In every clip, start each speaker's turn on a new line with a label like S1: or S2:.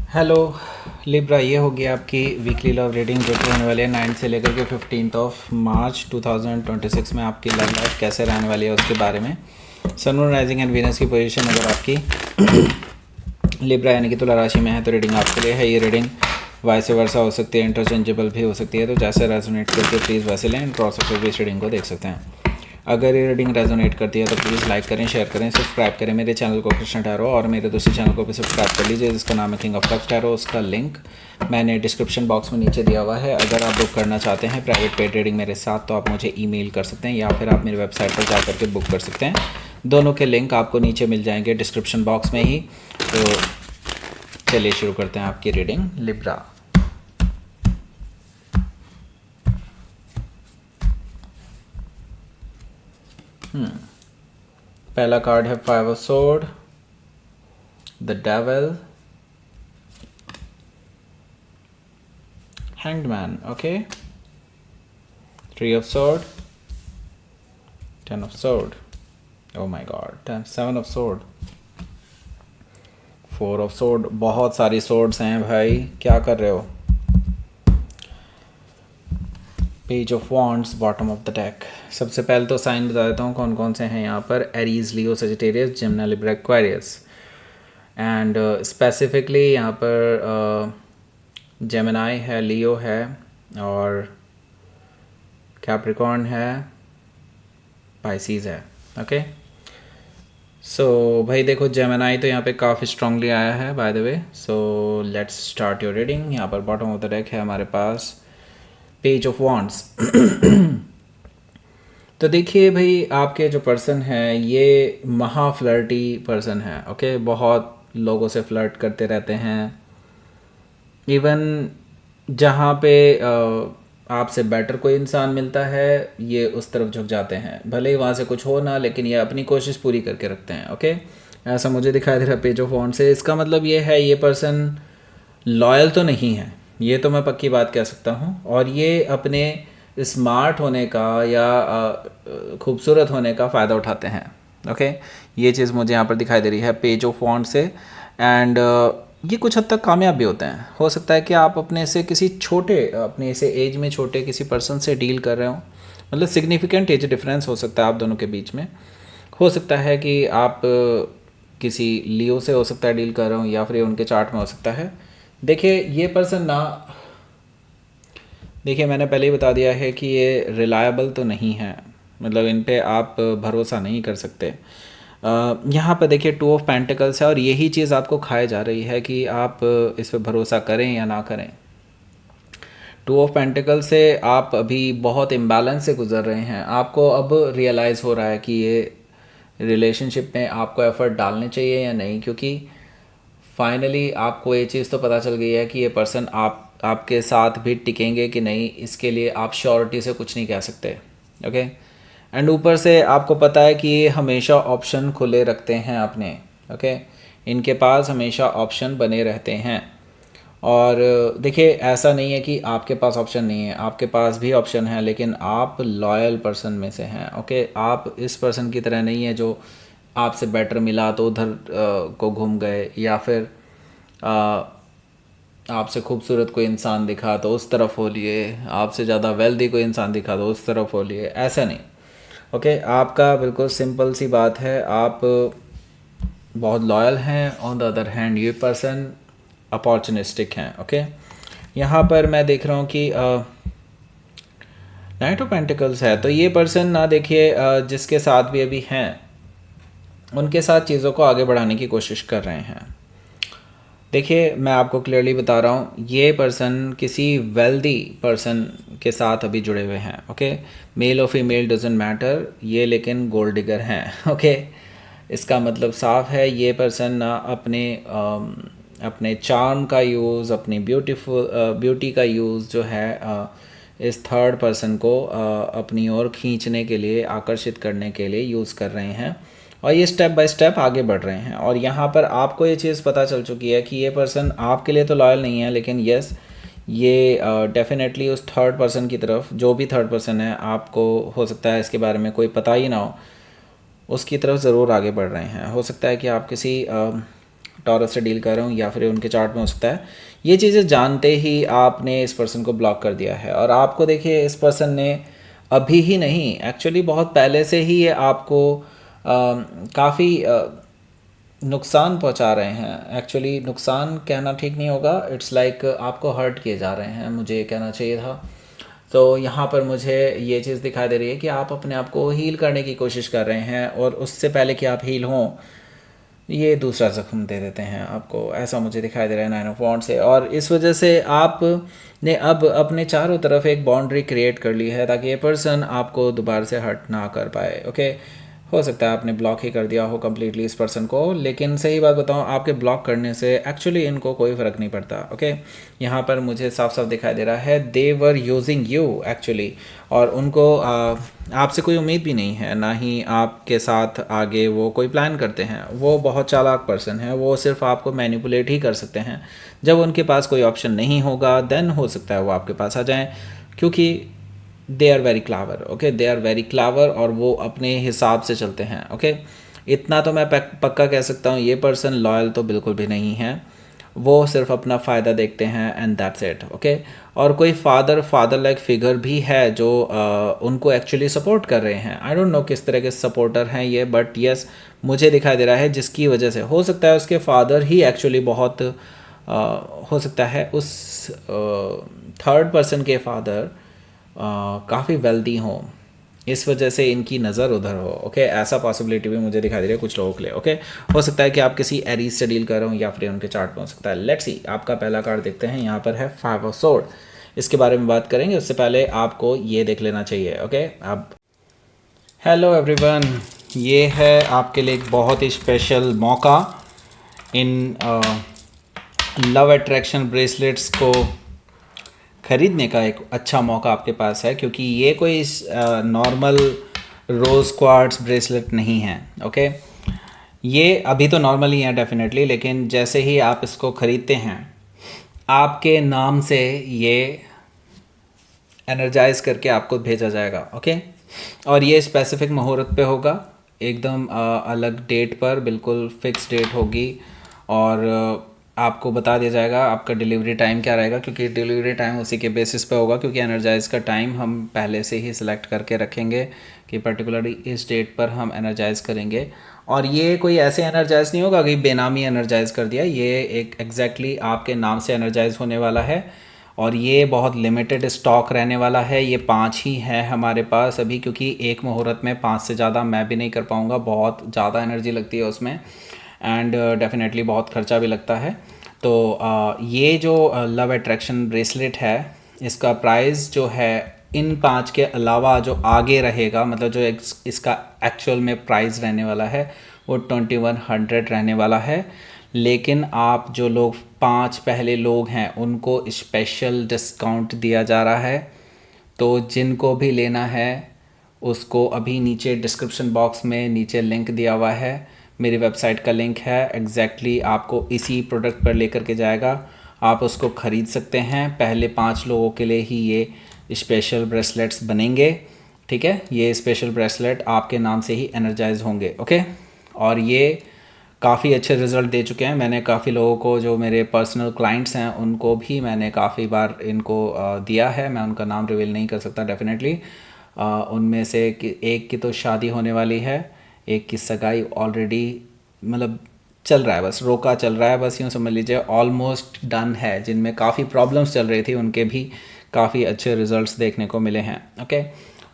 S1: Hello Libra, ये हो गया आपकी वीकली लव रीडिंग जो कि होने वाली है 9 से लेकर के 15 मार्च 2026 में आपकी लव लाइफ कैसे रहने वाली है उसके बारे में। Sun moon rising and Venus की पोजीशन अगर आपकी लिब्रा यानी कि तुला राशि में है तो रीडिंग आपके लिए है। ये रीडिंग वाइस वर्सा हो सकती है, इंटरचेंजेबल भी हो सकती है, तो जैसे रेजोनेट करके प्लीज़ वैसे लें। क्रॉस ऑफ इस रीडिंग को देख सकते हैं। अगर ये रीडिंग रेजोनेट करती है तो प्लीज़ लाइक करें, शेयर करें, सब्सक्राइब करें मेरे चैनल को कृष्ण टैरो, और मेरे दूसरे चैनल को भी सब्सक्राइब कर लीजिए जिसका नाम है किंग ऑफ कप्स टैरो। उसका लिंक मैंने डिस्क्रिप्शन बॉक्स में नीचे दिया हुआ है। अगर आप बुक करना चाहते हैं प्राइवेट पेड रीडिंग मेरे साथ तो आप मुझे ईमेल कर सकते हैं या फिर आप मेरी वेबसाइट पर जा करके बुक कर सकते हैं। दोनों के लिंक आपको नीचे मिल जाएंगे डिस्क्रिप्शन बॉक्स में ही। तो चलिए शुरू करते हैं आपकी रीडिंग लिब्रा। पहला कार्ड है 5 of sword, the devil, hanged man, okay, 3 of sword, 10 of sword, oh my God, 7 of sword, 4 of sword. बहुत सारी सोर्ड्स हैं भाई, क्या कर रहे हो। Page of wands bottom of the deck. सबसे पहले तो साइन बता देता हूँ कौन कौन से हैं यहाँ पर। Aries, Leo, Sagittarius, Gemini, Libra, Aquarius. And specifically यहाँ पर जेमिनाई है, लियो है और कैप्रिकॉर्न है, पाइसीज है। ओके सो भाई देखो, जेमिनाई तो यहाँ पे काफ़ी स्ट्रांगली आया है by the way. So let's start your reading. यहाँ पर बॉटम ऑफ द डेक है हमारे पास पेज ऑफ वॉन्ड्स। तो देखिए भाई, आपके जो पर्सन है ये महा फ्लर्टी पर्सन है। ओके बहुत लोगों से फ्लर्ट करते रहते हैं। इवन जहाँ पे आपसे बेटर कोई इंसान मिलता है ये उस तरफ झुक जाते हैं, भले ही वहाँ से कुछ हो ना, लेकिन ये अपनी कोशिश पूरी करके रखते हैं। ओके ऐसा मुझे दिखाई दे रहा है पेज ऑफ वॉन्ड से। इसका मतलब ये है ये पर्सन लॉयल तो नहीं है, ये तो मैं पक्की बात कह सकता हूँ। और ये अपने स्मार्ट होने का या खूबसूरत होने का फ़ायदा उठाते हैं। ओके ये चीज़ मुझे यहाँ पर दिखाई दे रही है पेज ऑफ वॉन्ड से। एंड ये कुछ हद तक कामयाब भी होते हैं। हो सकता है कि आप अपने से किसी छोटे, अपने से एज में छोटे किसी पर्सन से डील कर रहे हो, मतलब सिग्निफिकेंट एज डिफरेंस हो सकता है आप दोनों के बीच में। हो सकता है कि आप किसी लियो से हो सकता है डील कर रहे हो, या फिर ये उनके चार्ट में हो सकता है। देखिए ये पर्सन ना, देखिए मैंने पहले ही बता दिया है कि ये रिलायबल तो नहीं है, मतलब इन पे आप भरोसा नहीं कर सकते। यहाँ पर देखिए 2 ऑफ पेंटिकल्स है और यही चीज़ आपको खाए जा रही है कि आप इस पर भरोसा करें या ना करें। 2 ऑफ पेंटिकल से आप अभी बहुत इम्बैलेंस से गुजर रहे हैं। आपको अब रियलाइज़ हो रहा है कि ये रिलेशनशिप में आपको एफर्ट डालने चाहिए या नहीं, क्योंकि फाइनली आपको ये चीज़ तो पता चल गई है कि ये पर्सन आपके साथ भी टिकेंगे कि नहीं, इसके लिए आप श्योरिटी से कुछ नहीं कह सकते। ओके एंड ऊपर से आपको पता है कि ये हमेशा ऑप्शन खुले रखते हैं अपने। ओके इनके पास हमेशा ऑप्शन बने रहते हैं। और देखिए ऐसा नहीं है कि आपके पास ऑप्शन नहीं है, आपके पास भी ऑप्शन है, लेकिन आप लॉयल पर्सन में से हैं। ओके आप इस पर्सन की तरह नहीं है जो आपसे बेटर मिला तो उधर को घूम गए, या फिर आपसे खूबसूरत कोई इंसान दिखा तो उस तरफ हो लिए, आपसे ज़्यादा वेल्दी कोई इंसान दिखा तो उस तरफ हो लिए, ऐसा नहीं। ओके आपका बिल्कुल सिंपल सी बात है, आप बहुत लॉयल हैं। ऑन द अदर हैंड ये पर्सन अपॉर्चुनिस्टिक हैं। ओके यहाँ पर मैं देख रहा हूँ कि नाइट ऑफ पेंटिकल्स है, तो ये पर्सन ना देखिए जिसके साथ भी अभी हैं उनके साथ चीज़ों को आगे बढ़ाने की कोशिश कर रहे हैं। देखिए मैं आपको क्लियरली बता रहा हूँ, ये पर्सन किसी वेल्दी पर्सन के साथ अभी जुड़े हुए हैं। ओके मेल और फीमेल डजेंट मैटर, ये लेकिन गोल्ड डिगर हैं। ओके इसका मतलब साफ है ये पर्सन ना अपने चार्म का यूज़, अपनी ब्यूटी का यूज़ जो है इस थर्ड पर्सन को अपनी ओर खींचने के लिए, आकर्षित करने के लिए यूज़ कर रहे हैं। और ये स्टेप बाय स्टेप आगे बढ़ रहे हैं। और यहाँ पर आपको ये चीज़ पता चल चुकी है कि ये पर्सन आपके लिए तो लॉयल नहीं है, लेकिन यस ये डेफिनेटली उस थर्ड पर्सन की तरफ, जो भी थर्ड पर्सन है, आपको हो सकता है इसके बारे में कोई पता ही ना हो, उसकी तरफ ज़रूर आगे बढ़ रहे हैं। हो सकता है कि आप किसी टॉरस से डील कर रहे हो या फिर उनके चार्ट में हो सकता है, ये चीज़ें जानते ही आपने इस पर्सन को ब्लॉक कर दिया है। और आपको देखिए इस पर्सन ने अभी ही नहीं, एक्चुअली बहुत पहले से ही ये आपको काफ़ी नुकसान पहुंचा रहे हैं। एक्चुअली नुकसान कहना ठीक नहीं होगा, इट्स लाइक आपको हर्ट किए जा रहे हैं, मुझे ये कहना चाहिए था। तो यहाँ पर मुझे ये चीज़ दिखाई दे रही है कि आप अपने आप को हील करने की कोशिश कर रहे हैं, और उससे पहले कि आप हील हों ये दूसरा ज़ख्म दे देते हैं आपको, ऐसा मुझे दिखाई दे रहा है 9 ऑफ वॉन्ड्स से। और इस वजह से आप ने अब अपने चारों तरफ एक बाउंड्री क्रिएट कर ली है ताकि ये पर्सन आपको दोबारा से हर्ट ना कर पाए। ओके, हो सकता है आपने ब्लॉक ही कर दिया हो कम्प्लीटली इस पर्सन को, लेकिन सही बात बताऊं, आपके ब्लॉक करने से एक्चुअली इनको कोई फ़र्क नहीं पड़ता। ओके, यहाँ पर मुझे साफ साफ दिखाई दे रहा है दे वर यूजिंग यू एक्चुअली, और उनको आपसे कोई उम्मीद भी नहीं है, ना ही आपके साथ आगे वो कोई प्लान करते हैं। वो बहुत चालाक पर्सन है, वो सिर्फ आपको मैनिपुलेट ही कर सकते हैं। जब उनके पास कोई ऑप्शन नहीं होगा देन हो सकता है वो आपके पास आ जाएं, क्योंकि they are very clever. Okay, they are very clever, और वो अपने हिसाब से चलते हैं। ओके, इतना तो मैं पक्का कह सकता हूँ, ये पर्सन लॉयल तो बिल्कुल भी नहीं है, वो सिर्फ अपना फ़ायदा देखते हैं एंड दैट्स इट। ओके, और कोई फादर लाइक फिगर भी है जो उनको एक्चुअली सपोर्ट कर रहे हैं। आई डोंट नो किस तरह के सपोर्टर हैं ये, बट यस मुझे दिखाई दे रहा है जिसकी वजह से हो सकता है उसके फादर ही एक्चुअली बहुत हो सकता है उस थर्ड पर्सन के फादर काफ़ी वेल्दी हों, इस वजह से इनकी नज़र उधर हो। ओके, ऐसा पॉसिबिलिटी भी मुझे दिखाई दे रही है कुछ लोगों के लिए। ओके, हो सकता है कि आप किसी एरीज से डील कर रहे हो या फिर उनके चार्ट में हो सकता है। लेट्स सी, आपका पहला कार्ड देखते हैं। यहाँ पर है 5 ऑफ सोर्ड, इसके बारे में बात करेंगे, उससे पहले आपको ये देख लेना चाहिए। ओके, अब हेलो एवरीवन, ये है आपके लिए एक बहुत ही स्पेशल मौका इन लव अट्रैक्शन ब्रेसलेट्स को ख़रीदने का। एक अच्छा मौका आपके पास है, क्योंकि ये कोई नॉर्मल रोज़ क्वार्ट्स ब्रेसलेट नहीं है। ओके, ये अभी तो नॉर्मल ही है डेफिनेटली, लेकिन जैसे ही आप इसको ख़रीदते हैं आपके नाम से ये एनर्जाइज करके आपको भेजा जाएगा। ओके, और ये स्पेसिफिक मुहूर्त पे होगा, एकदम अलग डेट पर, बिल्कुल फिक्स डेट होगी, और आपको बता दिया जाएगा आपका डिलीवरी टाइम क्या रहेगा, क्योंकि डिलीवरी टाइम उसी के बेसिस पे होगा, क्योंकि एनर्जाइज का टाइम हम पहले से ही सिलेक्ट करके रखेंगे कि पर्टिकुलरली इस डेट पर हम एनर्जाइज करेंगे। और ये कोई ऐसे एनर्जाइज नहीं होगा कि बेनामी एनर्जाइज कर दिया, ये एक एग्जैक्टली आपके नाम से एनर्जाइज होने वाला है, और ये बहुत लिमिटेड स्टॉक रहने वाला है। ये 5 ही है हमारे पास अभी, क्योंकि एक मुहूर्त में 5 से ज़्यादा मैं भी नहीं कर पाऊँगा, बहुत ज़्यादा एनर्जी लगती है उसमें, एंड डेफिनेटली बहुत खर्चा भी लगता है। तो ये जो लव अट्रैक्शन ब्रेसलेट है, इसका प्राइस जो है इन 5 के अलावा जो आगे रहेगा, मतलब जो इसका एक्चुअल में प्राइस रहने वाला है वो 2100 रहने वाला है। लेकिन आप जो लोग 5 पहले लोग हैं उनको स्पेशल डिस्काउंट दिया जा रहा है। तो जिनको भी लेना है उसको अभी नीचे डिस्क्रिप्शन बॉक्स में नीचे लिंक दिया हुआ है, मेरी वेबसाइट का लिंक है, एग्जैक्टली आपको इसी प्रोडक्ट पर लेकर के जाएगा। आप उसको ख़रीद सकते हैं। पहले 5 लोगों के लिए ही ये स्पेशल ब्रेसलेट्स बनेंगे, ठीक है। ये स्पेशल ब्रेसलेट आपके नाम से ही एनर्जाइज होंगे। ओके, और ये काफ़ी अच्छे रिज़ल्ट दे चुके हैं। मैंने काफ़ी लोगों को, जो मेरे पर्सनल क्लाइंट्स हैं, उनको भी मैंने काफ़ी बार इनको दिया है। मैं उनका नाम रिवील नहीं कर सकता डेफिनेटली। उनमें से एक की तो शादी होने वाली है, एक की सगाई ऑलरेडी मतलब चल रहा है, बस रोका चल रहा है, बस यूँ समझ लीजिए ऑलमोस्ट डन है। जिनमें काफ़ी प्रॉब्लम्स चल रही थी उनके भी काफ़ी अच्छे रिज़ल्ट्स देखने को मिले हैं। ओके,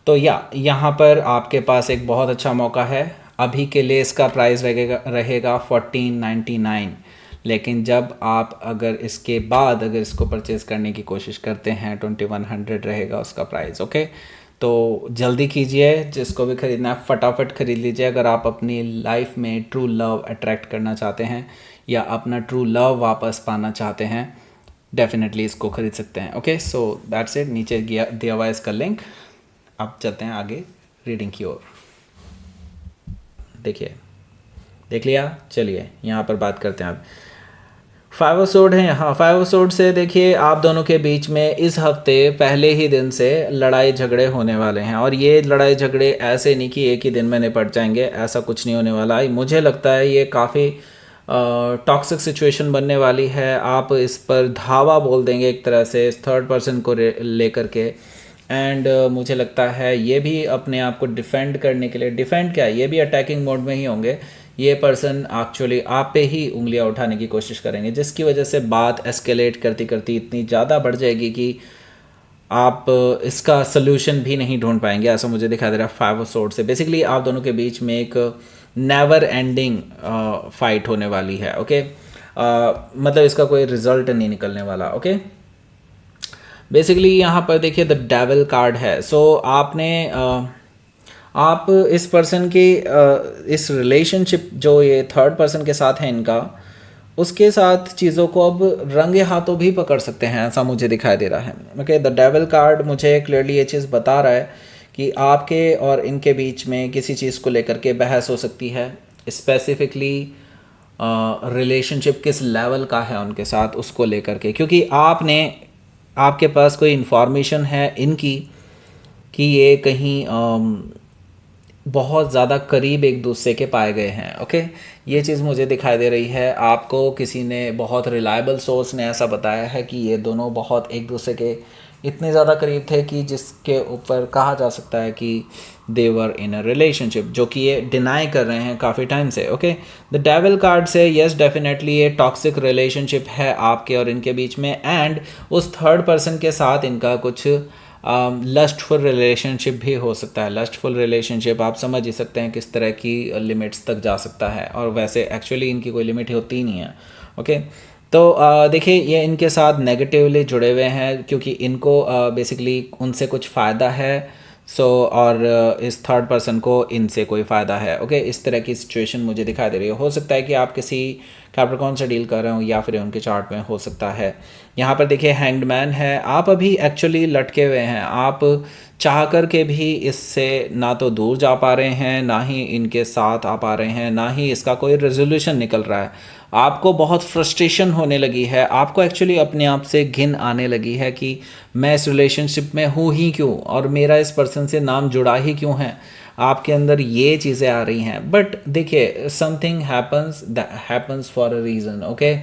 S1: तो यहाँ पर आपके पास एक बहुत अच्छा मौका है। अभी के लिए इसका प्राइस रहेगा 1499, लेकिन जब आप अगर इसके बाद अगर इसको परचेज़ करने की कोशिश करते हैं 2100 रहेगा उसका प्राइस। ओके, तो जल्दी कीजिए, जिसको भी ख़रीदना है फटाफट ख़रीद लीजिए। अगर आप अपनी लाइफ में ट्रू लव अट्रैक्ट करना चाहते हैं या अपना ट्रू लव वापस पाना चाहते हैं, डेफिनेटली इसको ख़रीद सकते हैं। Okay, so that's it. नीचे दिया हुआ है इसका लिंक। अब चलते हैं आगे रीडिंग की ओर। देखिए, देख लिया, चलिए यहाँ पर बात करते हैं। अब 5 ऑफ सोर्ड है यहाँ। 5 ऑफ सोर्ड से देखिए आप दोनों के बीच में इस हफ्ते पहले ही दिन से लड़ाई झगड़े होने वाले हैं, और ये लड़ाई झगड़े ऐसे नहीं कि एक ही दिन में निपट जाएंगे, ऐसा कुछ नहीं होने वाला। मुझे लगता है ये काफ़ी टॉक्सिक सिचुएशन बनने वाली है, आप इस पर धावा बोल देंगे एक तरह से इस थर्ड पर्सन को लेकर के। एंड मुझे लगता है ये भी अपने आप को डिफेंड करने के लिए, डिफेंड क्या है, ये भी अटैकिंग मोड में ही होंगे। ये पर्सन एक्चुअली आप पे ही उंगलियां उठाने की कोशिश करेंगे, जिसकी वजह से बात एस्केलेट करती करती इतनी ज़्यादा बढ़ जाएगी कि आप इसका सोल्यूशन भी नहीं ढूंढ पाएंगे। ऐसा मुझे दिखाई दे रहा है 5 ऑफ सोर्ड से। बेसिकली आप दोनों के बीच में एक नेवर एंडिंग फाइट होने वाली है। ओके, मतलब इसका कोई रिजल्ट नहीं निकलने वाला। ओके, बेसिकली यहाँ पर देखिए द डेविल कार्ड है। सो आपने आप इस पर्सन की इस रिलेशनशिप जो ये थर्ड पर्सन के साथ है इनका, उसके साथ चीज़ों को अब रंगे हाथों भी पकड़ सकते हैं, ऐसा मुझे दिखाई दे रहा है। ओके, द डेविल कार्ड मुझे क्लियरली ये चीज़ बता रहा है कि आपके और इनके बीच में किसी चीज़ को लेकर के बहस हो सकती है। स्पेसिफिकली रिलेशनशिप किस लेवल का है उनके साथ, उसको लेकर के, क्योंकि आपके पास कोई इन्फॉर्मेशन है इनकी कि ये कहीं बहुत ज़्यादा करीब एक दूसरे के पाए गए हैं। ओके, ये चीज़ मुझे दिखाई दे रही है। आपको किसी ने, बहुत रिलायबल सोर्स ने ऐसा बताया है कि ये दोनों बहुत एक दूसरे के इतने ज़्यादा करीब थे कि जिसके ऊपर कहा जा सकता है कि दे वर इन अ रिलेशनशिप, जो कि ये डिनाई कर रहे हैं काफ़ी टाइम से। ओके, द डेविल कार्ड से यस डेफिनेटली ये टॉक्सिक रिलेशनशिप है आपके और इनके बीच में, एंड उस थर्ड पर्सन के साथ इनका कुछ लस्टफुल रिलेशनशिप भी हो सकता है। लस्टफुल रिलेशनशिप आप समझ ही सकते हैं किस तरह की लिमिट्स तक जा सकता है, और वैसे एक्चुअली इनकी कोई लिमिट होती ही नहीं है। ओके, तो देखिए ये इनके साथ नेगेटिवली जुड़े हुए हैं क्योंकि इनको बेसिकली उनसे कुछ फ़ायदा है। और इस थर्ड पर्सन को इनसे कोई फ़ायदा है। ओके, इस तरह की सिचुएशन मुझे दिखाई दे रही है। हो सकता है कि आप किसी कैप्रिकॉर्न से डील कर रहे हो या फिर उनके चार्ट में हो सकता है। यहाँ पर देखिए हैंग्ड मैन है, आप अभी एक्चुअली लटके हुए हैं। आप चाह कर के भी इससे ना तो दूर जा पा रहे हैं, ना ही इनके साथ आ पा रहे हैं, ना ही इसका कोई रेजोल्यूशन निकल रहा है। आपको बहुत फ्रस्ट्रेशन होने लगी है, आपको एक्चुअली अपने आप से घिन आने लगी है कि मैं इस रिलेशनशिप में हूँ ही क्यों, और मेरा इस पर्सन से नाम जुड़ा ही क्यों है। आपके अंदर ये चीज़ें आ रही हैं। बट देखिए something happens for a reason. Okay,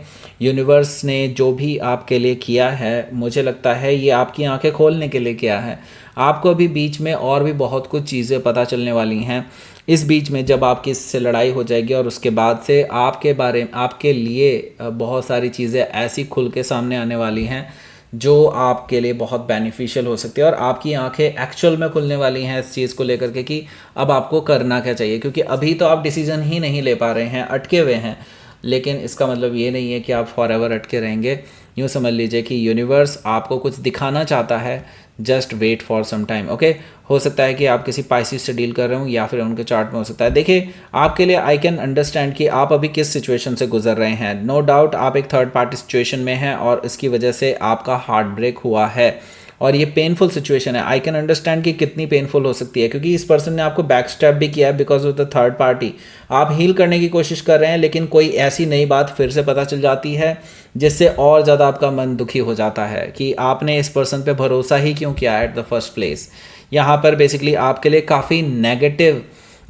S1: universe ने जो भी आपके लिए किया है, मुझे लगता है ये आपकी आंखें खोलने के लिए किया है। आपको अभी बीच में और भी बहुत कुछ चीज़ें पता चलने वाली हैं। इस बीच में जब आपकी इससे लड़ाई हो जाएगी और उसके बाद से आपके बारे में, आपके लिए बहुत सारी चीज़ें ऐसी खुल के सामने आने वाली हैं जो आपके लिए बहुत बेनिफिशियल हो सकती है, और आपकी आंखें एक्चुअल में खुलने वाली हैं इस चीज़ को लेकर के कि अब आपको करना क्या चाहिए। क्योंकि अभी तो आप डिसीजन ही नहीं ले पा रहे हैं, अटके हुए हैं। लेकिन इसका मतलब ये नहीं है कि आप फॉर एवर अटके रहेंगे। यूँ समझ लीजिए कि यूनिवर्स आपको कुछ दिखाना चाहता है, just wait for some time. Okay, हो सकता है कि आप किसी पाइसिस से डील कर रहे हो या फिर उनके चार्ट में हो सकता है। देखिए आपके लिए आई कैन अंडरस्टैंड कि आप अभी किस सिचुएशन से गुजर रहे हैं। नो डाउट आप एक थर्ड पार्टी सिचुएशन में हैं और इसकी वजह से आपका हार्ट ब्रेक हुआ है, और ये पेनफुल सिचुएशन है। आई कैन अंडरस्टैंड कि कितनी पेनफुल हो सकती है, क्योंकि इस पर्सन ने आपको बैक स्टेप भी किया है because of the third party. आप हील करने की कोशिश कर रहे हैं, लेकिन कोई ऐसी नई बात फिर से पता चल जाती है जिससे और ज़्यादा आपका मन दुखी हो जाता है कि आपने इस पर्सन पे भरोसा ही क्यों किया एट द फर्स्ट प्लेस। यहाँ पर बेसिकली आपके लिए काफ़ी नेगेटिव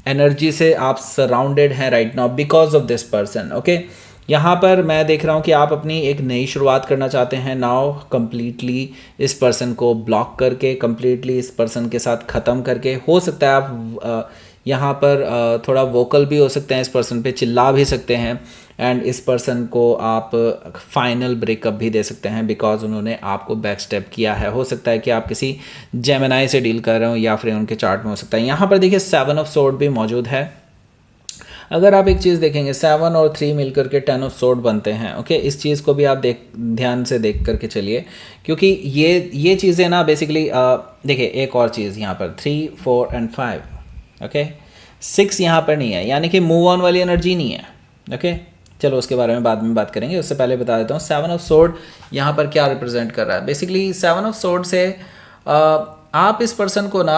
S1: एनर्जी से आप सराउंडेड हैं right now because of this person. Okay, यहाँ पर मैं देख रहा हूँ कि आप अपनी एक नई शुरुआत करना चाहते हैं नाउ, कम्प्लीटली इस पर्सन को ब्लॉक करके, कम्प्लीटली इस पर्सन के साथ ख़त्म करके। हो सकता है आप यहाँ पर थोड़ा वोकल भी हो सकते हैं, इस पर्सन पे चिल्ला भी सकते हैं, एंड इस पर्सन को आप फाइनल ब्रेकअप भी दे सकते हैं बिकॉज उन्होंने आपको बैक स्टेप किया है। हो सकता है कि आप किसी जेमिनाई से डील कर रहे हो या फिर उनके चार्ट में हो सकता है। यहाँ पर देखिए 7 ऑफ सोर्ड भी मौजूद है। अगर आप एक चीज़ देखेंगे 7 और 3 मिलकर के 10 ऑफ सोर्ड बनते हैं। ओके, इस चीज़ को भी आप ध्यान से देख करके चलिए, क्योंकि ये चीज़ें ना बेसिकली देखिए एक और चीज़ यहाँ पर 3, 4 एंड 5। ओके, 6 यहाँ पर नहीं है, यानी कि मूव ऑन वाली एनर्जी नहीं है। ओके, चलो उसके बारे में बाद में बात करेंगे, उससे पहले बता देता हूँ 7 ऑफ सोर्ड यहाँ पर क्या रिप्रेजेंट कर रहा है। बेसिकली 7 ऑफ सोर्ड से आप इस पर्सन को ना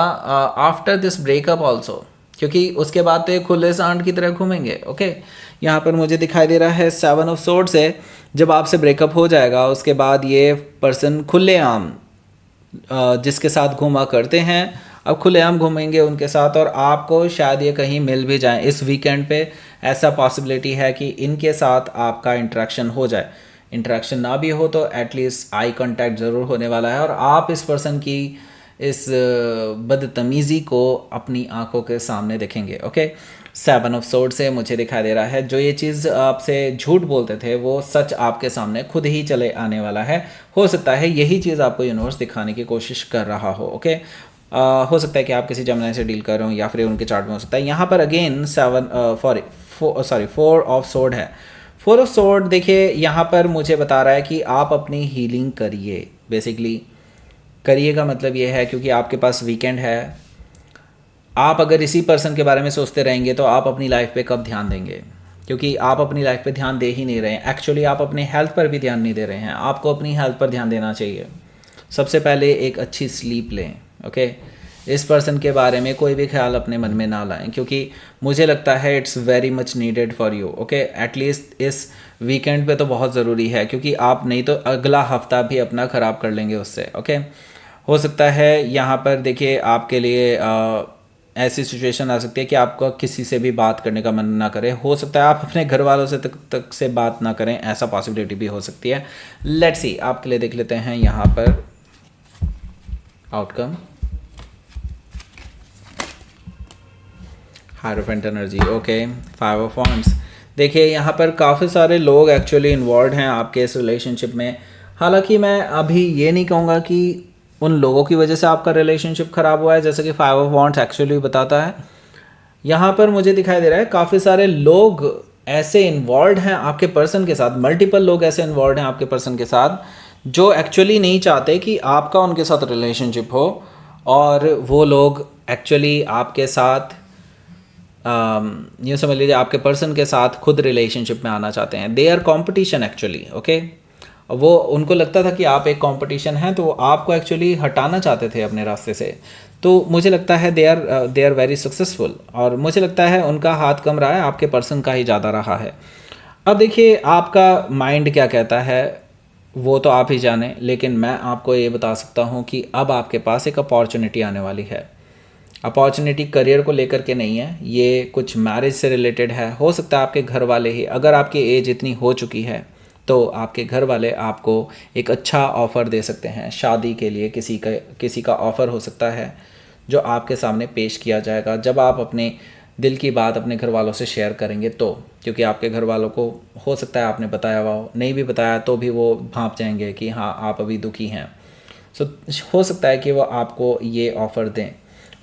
S1: आफ्टर दिस ब्रेकअप ऑल्सो, क्योंकि उसके बाद तो ये खुले सांड की तरह घूमेंगे। ओके, यहाँ पर मुझे दिखाई दे रहा है 7 ऑफ सोर्ड से जब आपसे ब्रेकअप हो जाएगा उसके बाद ये पर्सन खुलेआम जिसके साथ घूमा करते हैं अब खुलेआम घूमेंगे उनके साथ, और आपको शायद ये कहीं मिल भी जाए इस वीकेंड पे, ऐसा पॉसिबिलिटी है कि इनके साथ आपका इंटरेक्शन हो जाए। इंटरेक्शन ना भी हो तो एटलीस्ट आई कांटेक्ट ज़रूर होने वाला है और आप इस पर्सन की इस बदतमीज़ी को अपनी आंखों के सामने देखेंगे। ओके, 7 ऑफ सोर्ड से मुझे दिखाई दे रहा है जो ये चीज़ आपसे झूठ बोलते थे वो सच आपके सामने खुद ही चले आने वाला है। हो सकता है यही चीज़ आपको यूनिवर्स दिखाने की कोशिश कर रहा हो। ओके, हो सकता है कि आप किसी जमनाई से डील कर रहे हो या फिर उनके चार्ट में हो सकता है। यहाँ पर अगेन 4 ऑफ सोर्ड है। 4 ऑफ सोर्ड देखिए यहाँ पर मुझे बता रहा है कि आप अपनी हीलिंग करिए। बेसिकली करिए का मतलब ये है क्योंकि आपके पास वीकेंड है, आप अगर इसी पर्सन के बारे में सोचते रहेंगे तो आप अपनी लाइफ पे कब ध्यान देंगे, क्योंकि आप अपनी लाइफ पे ध्यान दे ही नहीं रहे हैं। एक्चुअली आप अपने हेल्थ पर भी ध्यान नहीं दे रहे हैं, आपको अपनी हेल्थ पर ध्यान देना चाहिए। सबसे पहले एक अच्छी स्लीप लें। ओके, इस पर्सन के बारे में कोई भी ख्याल अपने मन में ना लाएं क्योंकि मुझे लगता है it's very much needed for you. Okay, at least इस वीकेंड पे तो बहुत ज़रूरी है क्योंकि आप नहीं तो अगला हफ्ता भी अपना ख़राब कर लेंगे उससे। ओके, हो सकता है यहाँ पर देखिए आपके लिए ऐसी सिचुएशन आ सकती है कि आपका किसी से भी बात करने का मन ना करे। हो सकता है आप अपने घर वालों से तक से बात ना करें, ऐसा पॉसिबिलिटी भी हो सकती है। लेट्स सी, आपके लिए देख लेते हैं यहाँ पर outcome. Hierophant energy, okay, 5 of wands. देखिए यहाँ पर काफ़ी सारे लोग एक्चुअली इन्वॉल्व हैं आपके इस रिलेशनशिप में। हालांकि मैं अभी ये नहीं कहूँगा कि उन लोगों की वजह से आपका रिलेशनशिप ख़राब हुआ है, जैसे कि 5 ऑफ वांड्स एक्चुअली बताता है। यहाँ पर मुझे दिखाई दे रहा है काफ़ी सारे लोग ऐसे इन्वॉल्व हैं आपके पर्सन के साथ, मल्टीपल लोग ऐसे इन्वॉल्व हैं आपके पर्सन के साथ जो एक्चुअली नहीं चाहते कि आपका उनके साथ रिलेशनशिप हो, और वो लोग एक्चुअली आपके साथ यूँ समझ लीजिए आपके पर्सन के साथ खुद रिलेशनशिप में आना चाहते हैं। They are competition actually. Okay, वो उनको लगता था कि आप एक कंपटीशन हैं तो आपको एक्चुअली हटाना चाहते थे अपने रास्ते से। तो मुझे लगता है दे आर वेरी सक्सेसफुल, और मुझे लगता है उनका हाथ कम रहा है, आपके पर्सन का ही ज़्यादा रहा है। अब देखिए आपका माइंड क्या कहता है वो तो आप ही जाने, लेकिन मैं आपको ये बता सकता हूँ कि अब आपके पास एक अपॉर्चुनिटी आने वाली है। अपॉर्चुनिटी करियर को लेकर के नहीं है, ये कुछ मैरिज से रिलेटेड है। हो सकता है आपके घर वाले ही, अगर आपकी एज इतनी हो चुकी है तो आपके घर वाले आपको एक अच्छा ऑफ़र दे सकते हैं शादी के लिए। किसी का ऑफ़र हो सकता है जो आपके सामने पेश किया जाएगा जब आप अपने दिल की बात अपने घर वालों से शेयर करेंगे तो, क्योंकि आपके घर वालों को हो सकता है आपने बताया हुआ हो, नहीं भी बताया तो भी वो भांप जाएंगे कि हाँ आप अभी दुखी हैं। सो हो सकता है कि वो आपको ये ऑफ़र दें,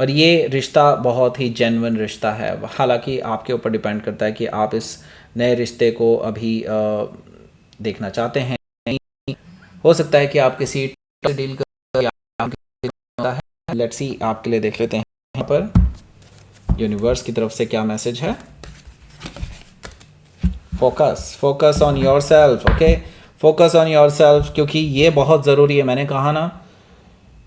S1: और ये रिश्ता बहुत ही जेन्युइन रिश्ता है। हालांकि आपके ऊपर डिपेंड करता है कि आप इस नए रिश्ते को अभी देखना चाहते हैं। हो सकता है कि आप किसी से डील कर है। लेट्स सी, आपके लिए देख लेते हैं यहाँ पर यूनिवर्स की तरफ से क्या मैसेज है। Focus on your self. Okay, focus on your self, क्योंकि ये बहुत ज़रूरी है। मैंने कहा ना,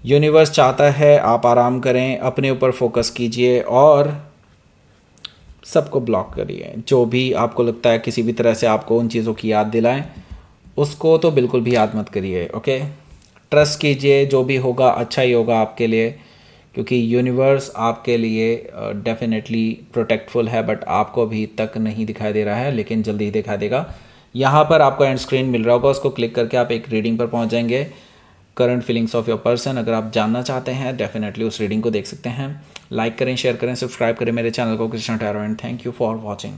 S1: यूनिवर्स चाहता है आप आराम करें, अपने ऊपर फोकस कीजिए और सबको ब्लॉक करिए। जो भी आपको लगता है किसी भी तरह से आपको उन चीज़ों की याद दिलाएं, उसको तो बिल्कुल भी याद मत करिए। ओके, ट्रस्ट कीजिए, जो भी होगा अच्छा ही होगा आपके लिए, क्योंकि यूनिवर्स आपके लिए डेफिनेटली प्रोटेक्टफुल है, बट आपको अभी तक नहीं दिखाई दे रहा है, लेकिन जल्दी ही दिखा देगा। यहाँ पर आपको एंड स्क्रीन मिल रहा होगा, उसको क्लिक करके आप एक रीडिंग पर पहुँच जाएंगे। Current feelings of your person, अगर आप जानना चाहते हैं डेफिनेटली उस रीडिंग को देख सकते हैं। लाइक करें, शेयर करें, सब्सक्राइब करें मेरे चैनल को Krishna tarot, and thank you for watching.